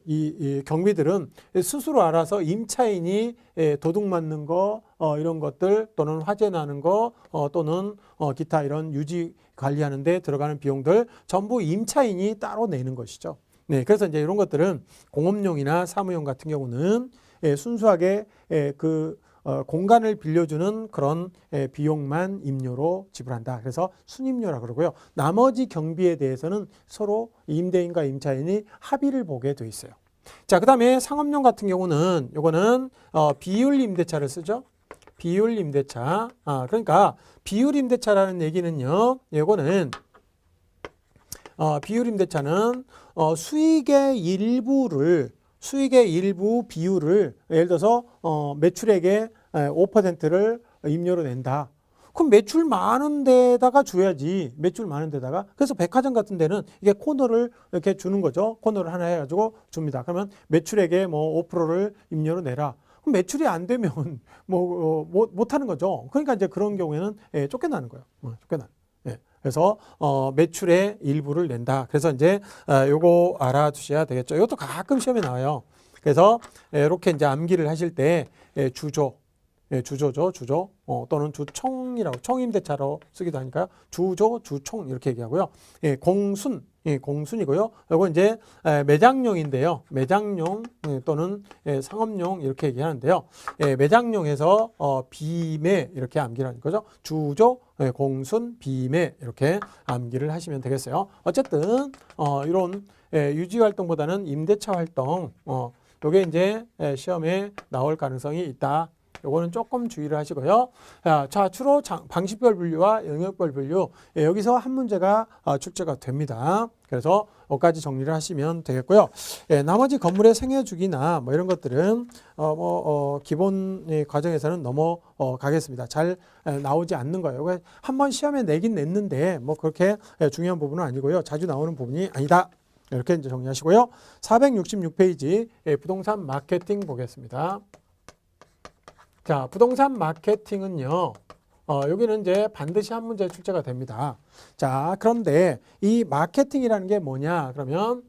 이 경비들은 스스로 알아서 임차인이 도둑 맞는 거 이런 것들 또는 화재 나는 거 또는 기타 이런 유지 관리하는 데 들어가는 비용들 전부 임차인이 따로 내는 것이죠. 네, 그래서 이제 이런 것들은 공업용이나 사무용 같은 경우는 순수하게 공간을 빌려주는 그런 비용만 임료로 지불한다. 그래서 순임료라 그러고요. 나머지 경비에 대해서는 서로 임대인과 임차인이 합의를 보게 돼 있어요. 자, 그 다음에 상업용 같은 경우는 요거는 비율 임대차를 쓰죠. 비율 임대차. 그러니까 비율 임대차라는 얘기는요. 요거는 비율 임대차는 수익의 일부 비율을 예를 들어서 매출액의 5%를 임료로 낸다. 그럼 매출 많은 데다가 줘야지. 매출 많은 데다가. 그래서 백화점 같은 데는 이게 코너를 이렇게 주는 거죠. 코너를 하나 해가지고 줍니다. 그러면 매출액의 뭐 5%를 임료로 내라. 그럼 매출이 안 되면 못 하는 거죠. 그러니까 이제 그런 경우에는 쫓겨나는 거예요. 쫓겨나. 그래서 매출의 일부를 낸다. 그래서 이제 요거 알아두셔야 되겠죠. 이것도 가끔 시험에 나와요. 그래서 이렇게 이제 암기를 하실 때 주조, 주조죠, 주조 또는 주총이라고 총임대차로 쓰기도 하니까요. 주조, 주총 이렇게 얘기하고요. 공순, 공순이고요. 이거 이제 매장용인데요. 매장용 또는 상업용 이렇게 얘기하는데요. 매장용에서 비매 이렇게 암기를 하는 거죠. 주조, 공순, 비매 이렇게 암기를 하시면 되겠어요. 어쨌든 이런 유지 활동보다는 임대차 활동 요게 이제 시험에 나올 가능성이 있다. 요거는 조금 주의를 하시고요. 자, 주로 방식별 분류와 영역별 분류 여기서 한 문제가 출제가 됩니다. 그래서 여기까지 정리를 하시면 되겠고요. 나머지 건물의 생애주기나 뭐 이런 것들은 기본 과정에서는 넘어가겠습니다. 잘 나오지 않는 거예요. 한번 시험에 내긴 냈는데 뭐 그렇게 중요한 부분은 아니고요. 자주 나오는 부분이 아니다. 이렇게 이제 정리하시고요. 466페이지 부동산 마케팅 보겠습니다. 자, 부동산 마케팅은요. 여기는 이제 반드시 한 문제 출제가 됩니다. 자, 그런데 이 마케팅이라는 게 뭐냐? 그러면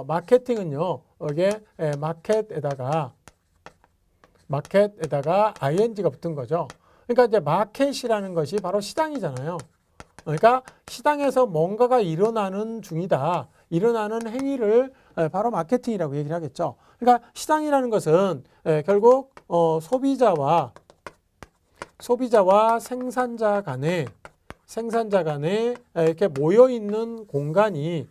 마케팅은요, 이게 마켓에다가 ing가 붙은 거죠. 그러니까 이제 마켓이라는 것이 바로 시장이잖아요. 그러니까 시장에서 뭔가가 일어나는 중이다. 일어나는 행위를 바로 마케팅이라고 얘기를 하겠죠. 그러니까 시장이라는 것은 결국 소비자와 생산자 간에 이렇게 모여 있는 공간이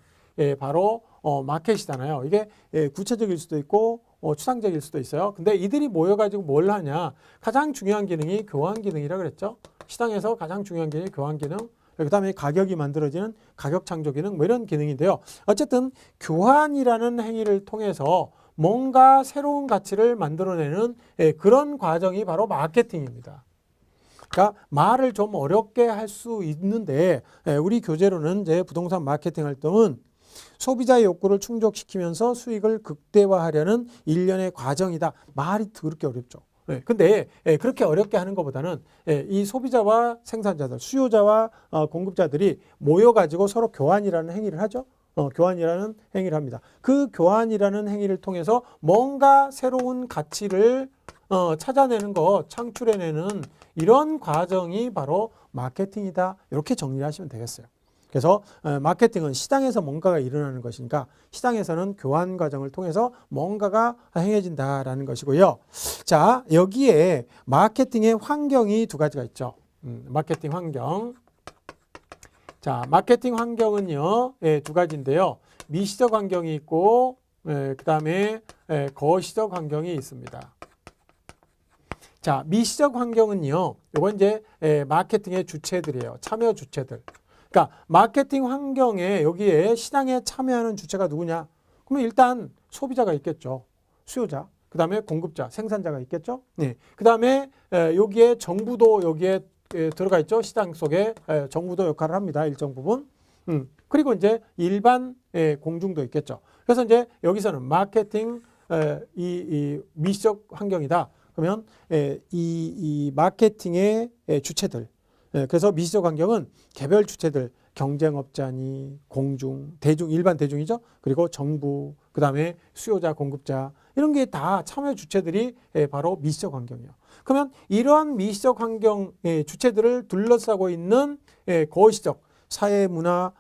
바로 마켓이잖아요. 이게 구체적일 수도 있고 추상적일 수도 있어요. 근데 이들이 모여가지고 뭘 하냐? 가장 중요한 기능이 교환 기능이라 그랬죠. 시장에서 가장 중요한 기능이 교환 기능. 그 다음에 가격이 만들어지는 가격 창조 기능 뭐 이런 기능인데요. 어쨌든 교환이라는 행위를 통해서 뭔가 새로운 가치를 만들어내는 그런 과정이 바로 마케팅입니다. 그러니까 말을 좀 어렵게 할 수 있는데 우리 교재로는 이제 부동산 마케팅 활동은 소비자의 욕구를 충족시키면서 수익을 극대화하려는 일련의 과정이다. 말이 그렇게 어렵죠. 근데 그렇게 어렵게 하는 것보다는 이 소비자와 생산자들, 수요자와 공급자들이 모여가지고 서로 교환이라는 행위를 하죠. 교환이라는 행위를 합니다. 그 교환이라는 행위를 통해서 뭔가 새로운 가치를 찾아내는 것, 창출해내는 이런 과정이 바로 마케팅이다. 이렇게 정리를 하시면 되겠어요. 그래서 마케팅은 시장에서 뭔가가 일어나는 것이니까 시장에서는 교환 과정을 통해서 뭔가가 행해진다라는 것이고요. 자, 여기에 마케팅의 환경이 두 가지가 있죠. 마케팅 환경. 자, 마케팅 환경은요, 두 가지인데요. 미시적 환경이 있고, 그 다음에 거시적 환경이 있습니다. 자, 미시적 환경은요, 이건 이제 마케팅의 주체들이에요. 참여 주체들. 그러니까 마케팅 환경에 여기에 시장에 참여하는 주체가 누구냐? 그러면 일단 소비자가 있겠죠. 수요자. 그 다음에 공급자, 생산자가 있겠죠. 네. 그 다음에 여기에 정부도 여기에 들어가 있죠. 시장 속에 정부도 역할을 합니다. 일정 부분. 그리고 이제 일반 공중도 있겠죠. 그래서 이제 여기서는 마케팅 이 미시적 환경이다. 그러면 이 마케팅의 주체들. 그래서 미시적 환경은 개별 주체들, 경쟁업자니, 공중, 대중, 일반 대중이죠. 그리고 정부, 그 다음에 수요자, 공급자 이런 게 다 참여 주체들이 바로 미시적 환경이에요. 그러면 이러한 미시적 환경의 주체들을 둘러싸고 있는 거시적 사회, 문화,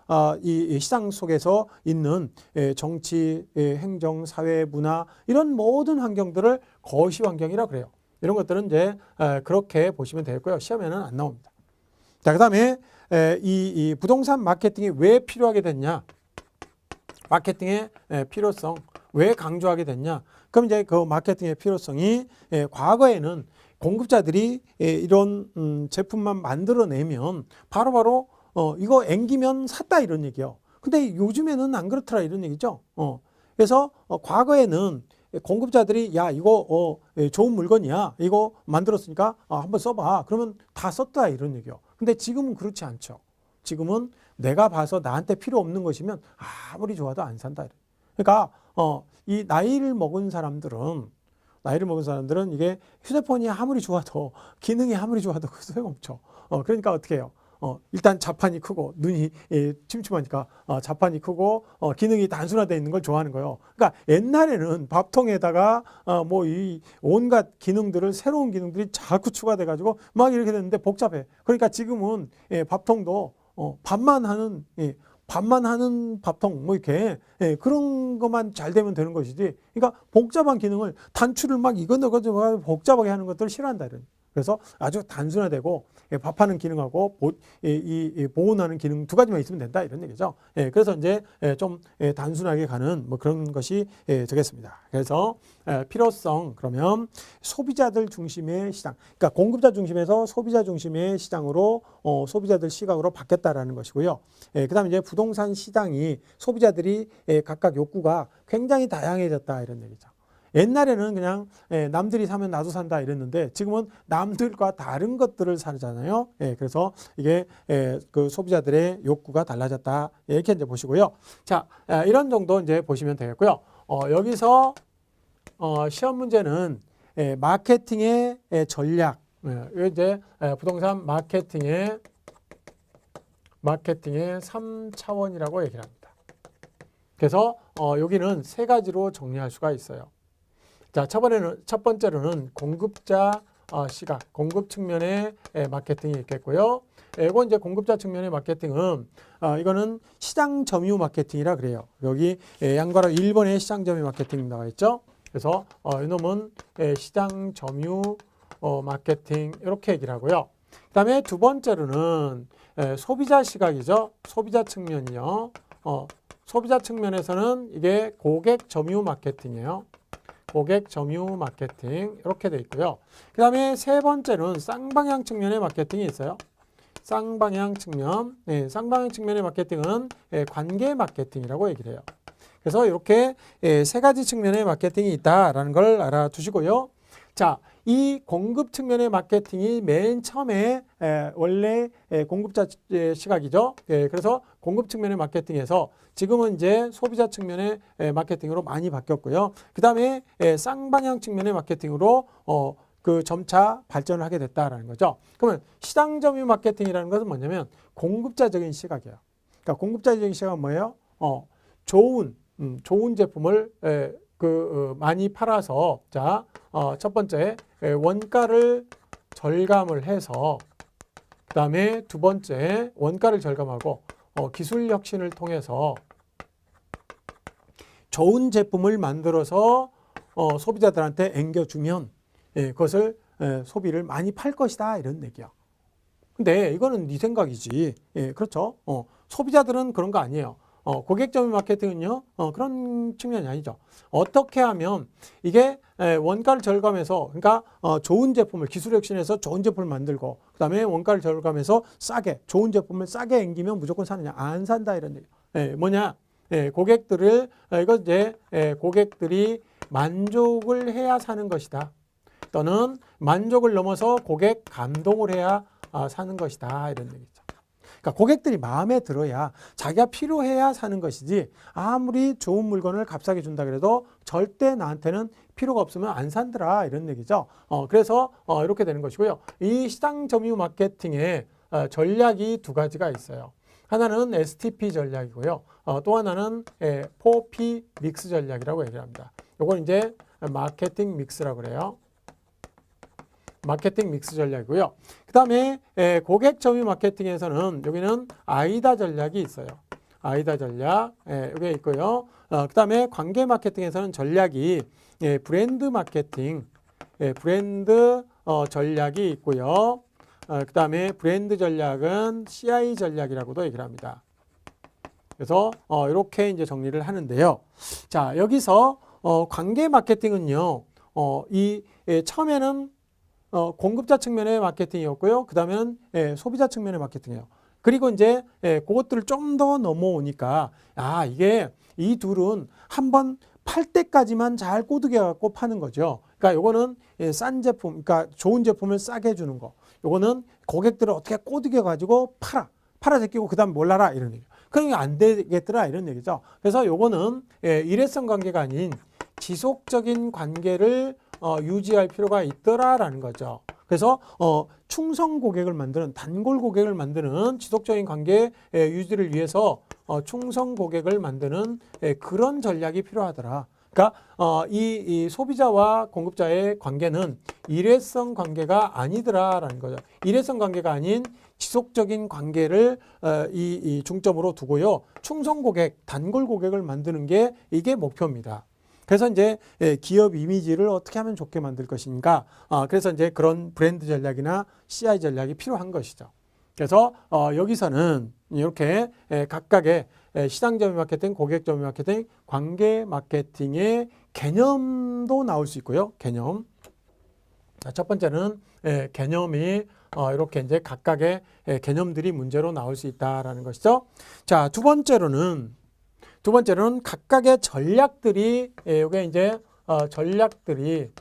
이 시장 속에서 있는 정치, 행정, 사회, 문화 이런 모든 환경들을 거시 환경이라고 그래요. 이런 것들은 이제 그렇게 보시면 되겠고요. 시험에는 안 나옵니다. 자, 그 다음에 이 부동산 마케팅이 왜 필요하게 됐냐? 마케팅의 필요성 왜 강조하게 됐냐? 그럼 이제 그 마케팅의 필요성이 과거에는 공급자들이 이런 제품만 만들어내면 바로바로 이거 앵기면 샀다 이런 얘기요. 근데 요즘에는 안 그렇더라 이런 얘기죠. 그래서 과거에는 공급자들이 야 이거 좋은 물건이야 이거 만들었으니까 한번 써봐 그러면 다 썼다 이런 얘기요. 근데 지금은 그렇지 않죠. 지금은 내가 봐서 나한테 필요 없는 것이면 아무리 좋아도 안 산다. 그러니까 이 나이를 먹은 사람들은 이게 휴대폰이 아무리 좋아도 기능이 아무리 좋아도 소용없죠. 그러니까 어떻게 해요? 일단 자판이 크고 눈이 침침하니까 자판이 크고 기능이 단순화되어 있는 걸 좋아하는 거예요. 그러니까 옛날에는 밥통에다가 뭐 이 온갖 기능들을 새로운 기능들이 자꾸 추가돼 가지고 막 이렇게 됐는데 복잡해. 그러니까 지금은 밥통도 밥만 하는 밥통 뭐 이렇게 그런 것만 잘 되면 되는 것이지. 그러니까 복잡한 기능을 단추를 막 이것저것 복잡하게 하는 것들을 싫어한다 이런. 그래서 아주 단순화되고 밥하는 기능하고 보온하는 기능 두 가지만 있으면 된다 이런 얘기죠. 그래서 이제 좀 단순하게 가는 뭐 그런 것이 되겠습니다. 그래서 필요성 그러면 소비자들 중심의 시장, 그러니까 공급자 중심에서 소비자 중심의 시장으로 소비자들 시각으로 바뀌었다라는 것이고요. 그다음에 이제 부동산 시장이 소비자들이 각각 욕구가 굉장히 다양해졌다 이런 얘기죠. 옛날에는 그냥 남들이 사면 나도 산다 이랬는데 지금은 남들과 다른 것들을 사잖아요. 그래서 이게 그 소비자들의 욕구가 달라졌다 이렇게 이제 보시고요. 자, 이런 정도 이제 보시면 되겠고요. 여기서 시험 문제는 마케팅의 전략, 이게 이제 부동산 마케팅의 3차원이라고 얘기를 합니다. 그래서 여기는 세 가지로 정리할 수가 있어요. 자, 첫 번째로는 공급자 시각, 공급 측면의 마케팅이 있겠고요. 이건 이제 공급자 측면의 마케팅은 이거는 시장 점유 마케팅이라 그래요. 여기 양괄호 1번에 시장 점유 마케팅 나와 있죠. 그래서 이놈은 시장 점유 마케팅 이렇게 얘기를 하고요. 그 다음에 두 번째로는 소비자 시각이죠. 소비자 측면이요. 소비자 측면에서는 이게 고객 점유 마케팅이에요. 고객 점유 마케팅 이렇게 돼 있고요. 그 다음에 세 번째는 쌍방향 측면의 마케팅이 있어요. 쌍방향 측면, 쌍방향 측면의 마케팅은 관계 마케팅이라고 얘기를 해요. 그래서 이렇게 세 가지 측면의 마케팅이 있다라는 걸 알아두시고요. 자, 이 공급 측면의 마케팅이 맨 처음에 원래 공급자 시각이죠. 그래서 공급 측면의 마케팅에서 지금은 이제 소비자 측면의 마케팅으로 많이 바뀌었고요. 그 다음에 쌍방향 측면의 마케팅으로 그 점차 발전을 하게 됐다라는 거죠. 그러면 시장 점유 마케팅이라는 것은 뭐냐면 공급자적인 시각이에요. 그러니까 공급자적인 시각은 뭐예요? 좋은 제품을 많이 팔아서 자, 첫 번째 원가를 절감을 해서 그 다음에 두 번째 원가를 절감하고 기술 혁신을 통해서 좋은 제품을 만들어서 소비자들한테 앵겨주면 그것을 소비를 많이 팔 것이다 이런 얘기야. 근데 이거는 네 생각이지. 그렇죠. 소비자들은 그런 거 아니에요. 고객 점유 마케팅은요, 그런 측면이 아니죠. 어떻게 하면 이게 원가를 절감해서, 그러니까 좋은 제품을 기술 혁신해서 좋은 제품을 만들고, 그 다음에 원가를 절감해서 싸게, 좋은 제품을 싸게 앵기면 무조건 사느냐? 안 산다 이런 얘기. 뭐냐? 고객들을, 이거 이제 고객들이 만족을 해야 사는 것이다. 또는 만족을 넘어서 고객 감동을 해야 사는 것이다 이런 얘기죠. 그러니까 고객들이 마음에 들어야 자기가 필요해야 사는 것이지 아무리 좋은 물건을 값싸게 준다 그래도 절대 나한테는 필요가 없으면 안 산더라 이런 얘기죠. 그래서 이렇게 되는 것이고요. 이 시장 점유 마케팅의 전략이 두 가지가 있어요. 하나는 STP 전략이고요. 또 하나는 4P 믹스 전략이라고 얘기를 합니다. 이건 이제 마케팅 믹스라고 그래요. 마케팅 믹스 전략이고요. 그 다음에 고객 점유 마케팅에서는 여기는 아이다 전략이 있어요. 아이다 전략 여기 있고요. 그 다음에 관계 마케팅에서는 전략이 브랜드 마케팅, 브랜드 전략이 있고요. 그 다음에 브랜드 전략은 CI 전략이라고도 얘기를 합니다. 그래서 이렇게 이제 정리를 하는데요. 자, 여기서 관계 마케팅은요. 처음에는 공급자 측면의 마케팅이었고요. 그 다음에는 소비자 측면의 마케팅이에요. 그리고 이제 그것들을 좀 더 넘어오니까 이게 이 둘은 한번 팔 때까지만 잘 꼬드겨 갖고 파는 거죠. 그러니까 요거는 싼 제품, 그러니까 좋은 제품을 싸게 해주는 거. 요거는 고객들을 어떻게 꼬드겨 가지고 팔아 제끼고 그 다음에 몰라라 이런 얘기죠. 그러니까 안 되겠더라 이런 얘기죠. 그래서 요거는 일회성 관계가 아닌 지속적인 관계를 유지할 필요가 있더라라는 거죠. 그래서 충성 고객을 만드는 단골 고객을 만드는 지속적인 관계 유지를 위해서 충성 고객을 만드는 그런 전략이 필요하더라. 그러니까 이 소비자와 공급자의 관계는 일회성 관계가 아니더라라는 거죠. 일회성 관계가 아닌 지속적인 관계를 이 중점으로 두고요. 충성 고객, 단골 고객을 만드는 게 이게 목표입니다. 그래서 이제 기업 이미지를 어떻게 하면 좋게 만들 것인가. 그래서 이제 그런 브랜드 전략이나 CI 전략이 필요한 것이죠. 그래서 여기서는 이렇게 각각의 시장 점유 마케팅, 고객 점유 마케팅, 관계 마케팅의 개념도 나올 수 있고요. 개념. 첫 번째는 개념이 이렇게 이제 각각의 개념들이 문제로 나올 수 있다라는 것이죠. 자, 두 번째로는 각각의 전략들이 이게 이제 전략들이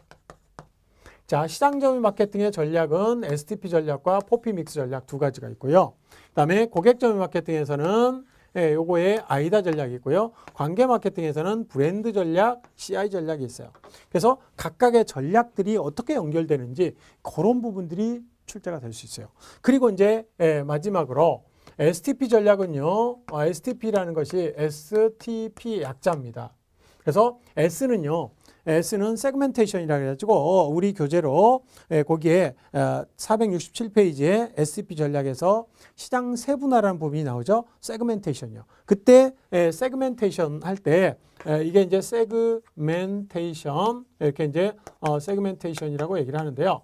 자, 시장 점유 마케팅의 전략은 STP 전략과 4P 믹스 전략 두 가지가 있고요. 그다음에 고객 점유 마케팅에서는 요거에 아이다 전략이 있고요. 관계 마케팅에서는 브랜드 전략, CI 전략이 있어요. 그래서 각각의 전략들이 어떻게 연결되는지 그런 부분들이 출제가 될 수 있어요. 그리고 이제 마지막으로 STP 전략은요. STP라는 것이 STP 약자입니다. 그래서 S는 세그멘테이션이라 그래가지고 우리 교재로 거기에 467페이지에 STP 전략에서 시장 세분화라는 부분이 나오죠. 세그멘테이션이요. 그때 세그멘테이션 할 때 이게 이제 세그멘테이션 이렇게 이제 세그멘테이션이라고 얘기를 하는데요.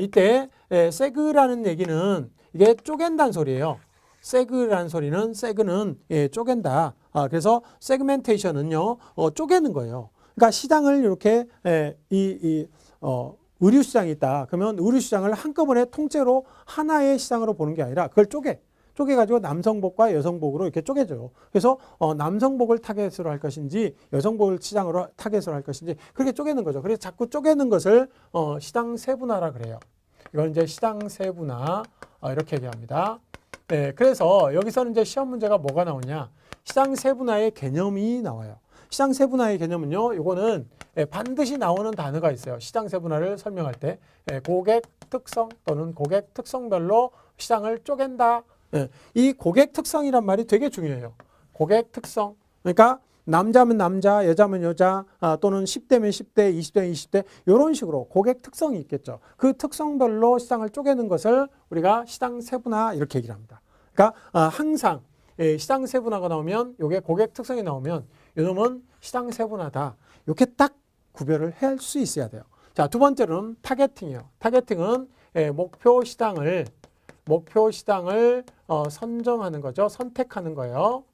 이때 세그라는 얘기는 이게 쪼갠다는 소리예요. 세그라는 소리는 세그는 쪼갠다. 그래서 세그멘테이션은요 쪼개는 거예요. 그러니까 시장을 이렇게 의류 시장이 있다. 그러면 의류 시장을 한꺼번에 통째로 하나의 시장으로 보는 게 아니라 그걸 쪼개가지고 남성복과 여성복으로 이렇게 쪼개져요. 그래서 남성복을 타겟으로 할 것인지 여성복을 시장으로 타겟으로 할 것인지 그렇게 쪼개는 거죠. 그래서 자꾸 쪼개는 것을 시장 세분화라 그래요. 이건 이제 시장 세분화 이렇게 얘기합니다. 네, 그래서 여기서는 이제 시험 문제가 뭐가 나오냐? 시장 세분화의 개념이 나와요. 시장 세분화의 개념은요. 이거는 반드시 나오는 단어가 있어요. 시장 세분화를 설명할 때 고객 특성 또는 고객 특성별로 시장을 쪼갠다. 이 고객 특성이란 말이 되게 중요해요. 고객 특성. 그러니까 남자면 남자, 여자면 여자, 또는 10대면 10대, 20대면 20대 이런 식으로 고객 특성이 있겠죠. 그 특성별로 시장을 쪼개는 것을 우리가 시장 세분화 이렇게 얘기를 합니다. 그러니까 항상 시장 세분화가 나오면 이게 고객 특성이 나오면 이놈은 시장 세분화다. 이렇게 딱 구별을 할 수 있어야 돼요. 자, 두 번째로는 타겟팅이에요. 타겟팅은 목표 시장을 선정하는 거죠. 선택하는 거예요.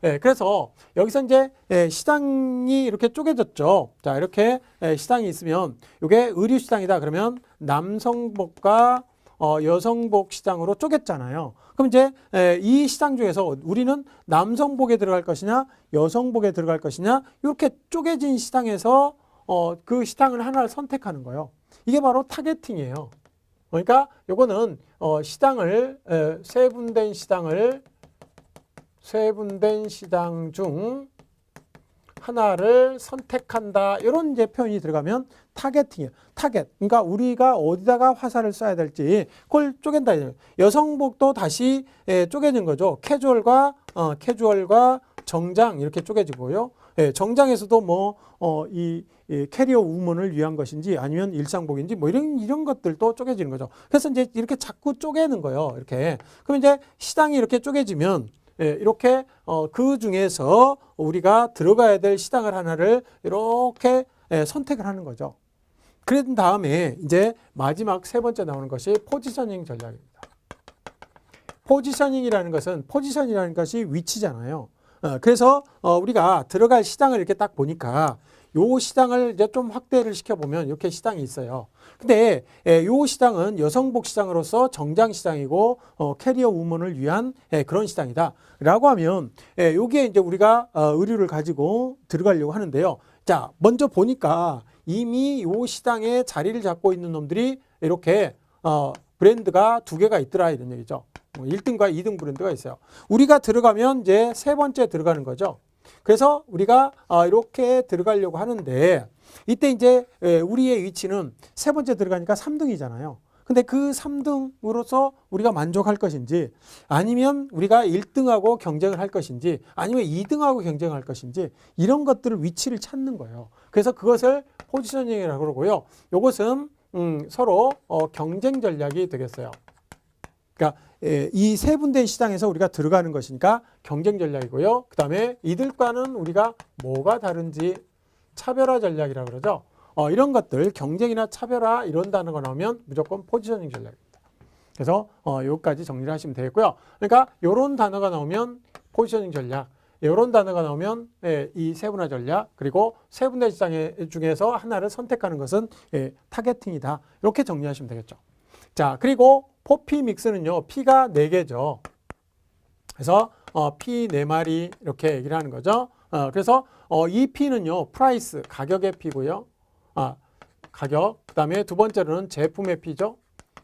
그래서 여기서 이제 시장이 이렇게 쪼개졌죠. 자, 이렇게 시장이 있으면 이게 의류 시장이다. 그러면 남성복과 여성복 시장으로 쪼갰잖아요. 그럼 이제 이 시장 중에서 우리는 남성복에 들어갈 것이냐, 여성복에 들어갈 것이냐, 이렇게 쪼개진 시장에서 그 시장을 하나를 선택하는 거예요. 이게 바로 타겟팅이에요. 그러니까 요거는 시장을 세분된 시장 중 하나를 선택한다. 이런 이제 표현이 들어가면 타겟팅이에요. 타겟. 그러니까 우리가 어디다가 화살을 쏴야 될지 그걸 쪼갠다. 여성복도 다시 쪼개진 거죠. 캐주얼과 정장 이렇게 쪼개지고요. 정장에서도 뭐 이 캐리어 우먼을 위한 것인지 아니면 일상복인지 뭐 이런 것들도 쪼개지는 거죠. 그래서 이제 이렇게 자꾸 쪼개는 거예요. 이렇게. 그럼 이제 시장이 이렇게 쪼개지면 이렇게 그 중에서 우리가 들어가야 될 시장을 하나를 이렇게 선택을 하는 거죠. 그런 다음에 이제 마지막 세 번째 나오는 것이 포지셔닝 전략입니다. 포지셔닝이라는 것이 위치잖아요. 그래서 우리가 들어갈 시장을 이렇게 딱 보니까 요 시장을 이제 좀 확대를 시켜보면 이렇게 시장이 있어요. 근데 요 시장은 여성복 시장으로서 정장 시장이고 캐리어 우먼을 위한 그런 시장이다. 라고 하면 여기에 이제 우리가 의류를 가지고 들어가려고 하는데요. 자, 먼저 보니까 이미 요 시장에 자리를 잡고 있는 놈들이 이렇게 브랜드가 두 개가 있더라 이런 얘기죠. 1등과 2등 브랜드가 있어요. 우리가 들어가면 이제 세 번째 들어가는 거죠. 그래서 우리가 이렇게 들어가려고 하는데 이때 이제 우리의 위치는 세 번째 들어가니까 3등이잖아요. 근데 그 3등으로서 우리가 만족할 것인지 아니면 우리가 1등하고 경쟁을 할 것인지 아니면 2등하고 경쟁할 것인지 이런 것들을 위치를 찾는 거예요. 그래서 그것을 포지셔닝이라고 그러고요. 이것은 서로 경쟁 전략이 되겠어요. 그러니까 이 세분된 시장에서 우리가 들어가는 것이니까 경쟁 전략이고요. 그 다음에 이들과는 우리가 뭐가 다른지 차별화 전략이라고 그러죠. 이런 것들 경쟁이나 차별화 이런 단어가 나오면 무조건 포지셔닝 전략입니다. 그래서 여기까지 정리를 하시면 되겠고요. 그러니까 이런 단어가 나오면 포지셔닝 전략, 이런 단어가 나오면 이 세분화 전략, 그리고 세분된 시장 중에서 하나를 선택하는 것은 타겟팅이다. 이렇게 정리하시면 되겠죠. 자, 그리고 포피 믹스는요, P가 4개죠. 그래서 P 4마리 이렇게 얘기를 하는 거죠. 그래서 이 P는요, 프라이스, 가격의 P고요. 가격. 그 다음에 두 번째로는 제품의 P죠.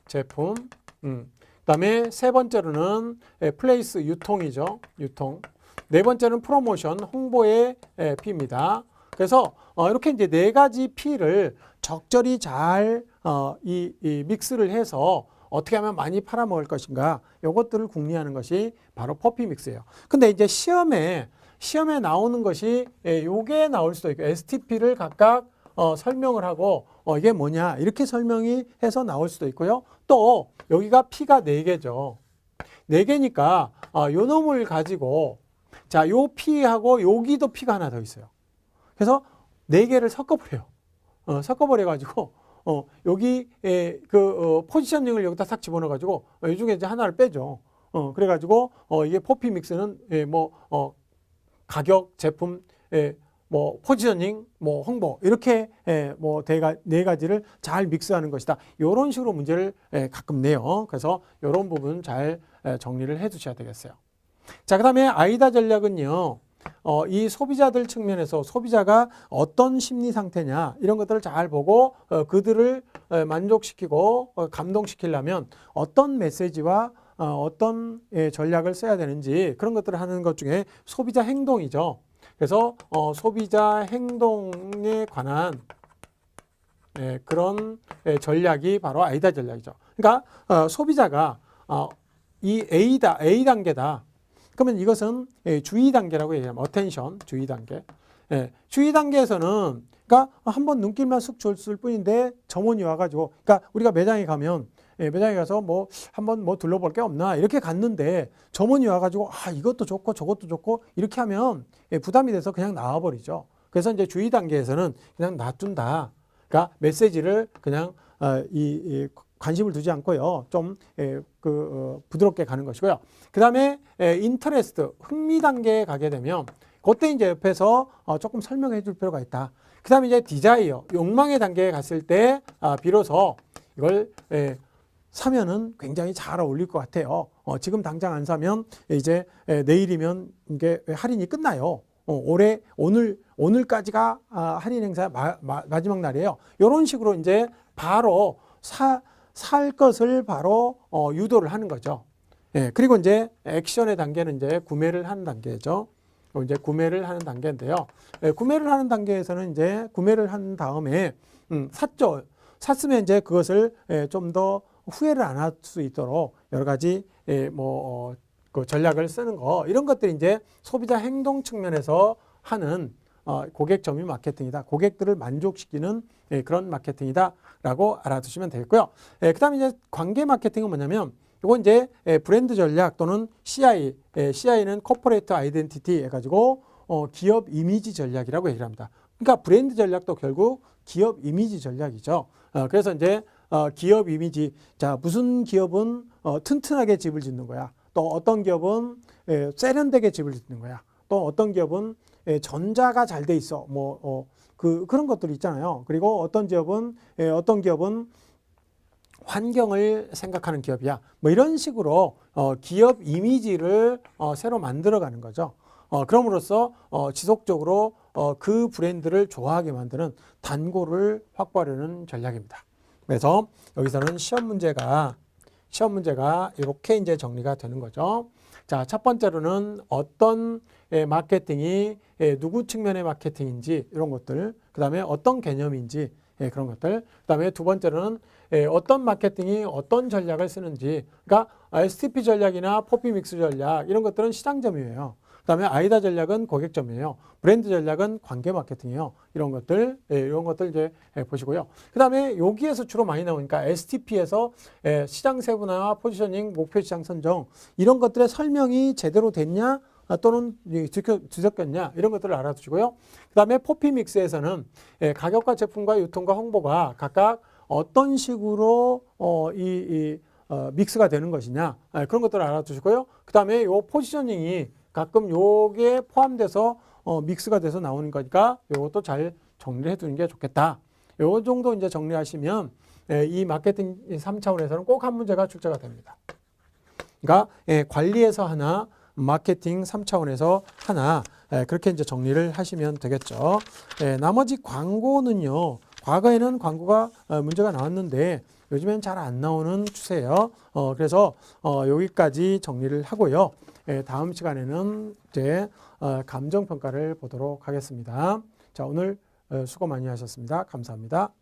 제품. 그 다음에 세 번째로는 플레이스, 유통이죠. 유통. 네 번째는 프로모션, 홍보의 P입니다. 그래서 이렇게 이제 네 가지 P를 적절히 잘 이 믹스를 해서 어떻게 하면 많이 팔아먹을 것인가, 이것들을 궁리하는 것이 바로 퍼피 믹스예요. 근데 이제 시험에 나오는 것이 요게 나올 수도 있고, STP를 각각 설명을 하고 이게 뭐냐 이렇게 설명이 해서 나올 수도 있고요. 또 여기가 P가 4개죠. 4개니까 요 놈을 가지고 자, 요 P하고 여기도 P가 하나 더 있어요. 그래서 4개를 섞어버려요. 섞어버려가지고 여기 포지셔닝을 여기다 싹 집어넣어가지고 이 중에 이제 하나를 빼죠. 그래가지고 이게 포피 믹스는 가격, 제품, 뭐 포지셔닝, 뭐 홍보 이렇게 뭐 네 가지를 잘 믹스하는 것이다. 이런 식으로 문제를 가끔 내요. 그래서 이런 부분 잘 정리를 해두셔야 되겠어요. 자, 그다음에 아이다 전략은요. 이 소비자들 측면에서 소비자가 어떤 심리 상태냐 이런 것들을 잘 보고 그들을 만족시키고 감동시키려면 어떤 메시지와 어떤 전략을 써야 되는지 그런 것들을 하는 것 중에 소비자 행동이죠. 그래서 소비자 행동에 관한 그런 전략이 바로 아이다 전략이죠. 그러니까 소비자가 이 A 단계다. 그러면 이것은 주의 단계라고 얘기하면 어텐션, 주의 단계. 주의 단계에서는 그러니까 한번 눈길만 쓱 줬을 뿐인데 점원이 와가지고, 그러니까 우리가 매장에 가서 뭐 한번 뭐 둘러볼 게 없나 이렇게 갔는데 점원이 와가지고 이것도 좋고 저것도 좋고 이렇게 하면 부담이 돼서 그냥 나와버리죠. 그래서 이제 주의 단계에서는 그냥 놔둔다. 그러니까 메시지를 그냥 관심을 두지 않고요. 좀 부드럽게 가는 것이고요. 그 다음에 인터레스트, 흥미 단계에 가게 되면 그때 이제 옆에서 조금 설명해 줄 필요가 있다. 그 다음에 이제 디자이어, 욕망의 단계에 갔을 때 비로소 이걸 사면은 굉장히 잘 어울릴 것 같아요. 지금 당장 안 사면 이제 내일이면 이게 할인이 끝나요. 오늘까지가 할인 행사 마지막 날이에요. 이런 식으로 이제 바로 살 것을 바로 유도를 하는 거죠. 그리고 이제 액션의 단계는 이제 구매를 하는 단계죠. 이제 구매를 하는 단계인데요. 구매를 하는 단계에서는 이제 구매를 한 다음에 샀죠. 샀으면 이제 그것을 좀 더 후회를 안 할 수 있도록 여러 가지 그 전략을 쓰는 거, 이런 것들이 이제 소비자 행동 측면에서 하는 고객 점유 마케팅이다. 고객들을 만족시키는 그런 마케팅이다라고 알아두시면 되겠고요. 그다음에 이제 관계 마케팅은 뭐냐면 이건 이제 브랜드 전략 또는 CI, CI는 코퍼레이트 아이덴티티 해가지고 기업 이미지 전략이라고 얘기를 합니다. 그러니까 브랜드 전략도 결국 기업 이미지 전략이죠. 그래서 이제 기업 이미지, 자, 무슨 기업은 튼튼하게 집을 짓는 거야. 또 어떤 기업은 세련되게 집을 짓는 거야. 또 어떤 기업은 전자가 잘 돼 있어. 그런 것들이 있잖아요. 그리고 어떤 기업은 환경을 생각하는 기업이야. 뭐 이런 식으로 기업 이미지를 새로 만들어가는 거죠. 그럼으로써 지속적으로 그 브랜드를 좋아하게 만드는 단골을 확보하려는 전략입니다. 그래서 여기서는 시험 문제가 이렇게 이제 정리가 되는 거죠. 자, 첫 번째로는 어떤 마케팅이 누구 측면의 마케팅인지 이런 것들, 그 다음에 어떤 개념인지 그런 것들, 그 다음에 두 번째로는 어떤 마케팅이 어떤 전략을 쓰는지, 그러니까 STP 전략이나 포피 믹스 전략 이런 것들은 시장 점유예요. 그 다음에 아이다 전략은 고객 점유예요. 브랜드 전략은 관계 마케팅이에요. 이런 것들 이제 보시고요. 그 다음에 여기에서 주로 많이 나오니까 STP에서 시장 세분화, 포지셔닝, 목표 시장 선정 이런 것들의 설명이 제대로 됐냐 또는 뒤섞였냐 이런 것들을 알아두시고요. 그 다음에 포피 믹스에서는 가격과 제품과 유통과 홍보가 각각 어떤 식으로 믹스가 되는 것이냐 그런 것들을 알아두시고요. 그 다음에 요 포지셔닝이 가끔 요게 포함돼서 믹스가 돼서 나오는 거니까 요것도 잘 정리를 해두는 게 좋겠다. 요 정도 이제 정리하시면 이 마케팅 3차원에서는 꼭 한 문제가 출제가 됩니다. 그러니까 관리에서 하나, 마케팅 3차원에서 하나, 그렇게 이제 정리를 하시면 되겠죠. 나머지 광고는요, 과거에는 광고가 문제가 나왔는데 요즘엔 잘 안 나오는 추세예요. 그래서 여기까지 정리를 하고요. 다음 시간에는 이제 감정평가를 보도록 하겠습니다. 자, 오늘 수고 많이 하셨습니다. 감사합니다.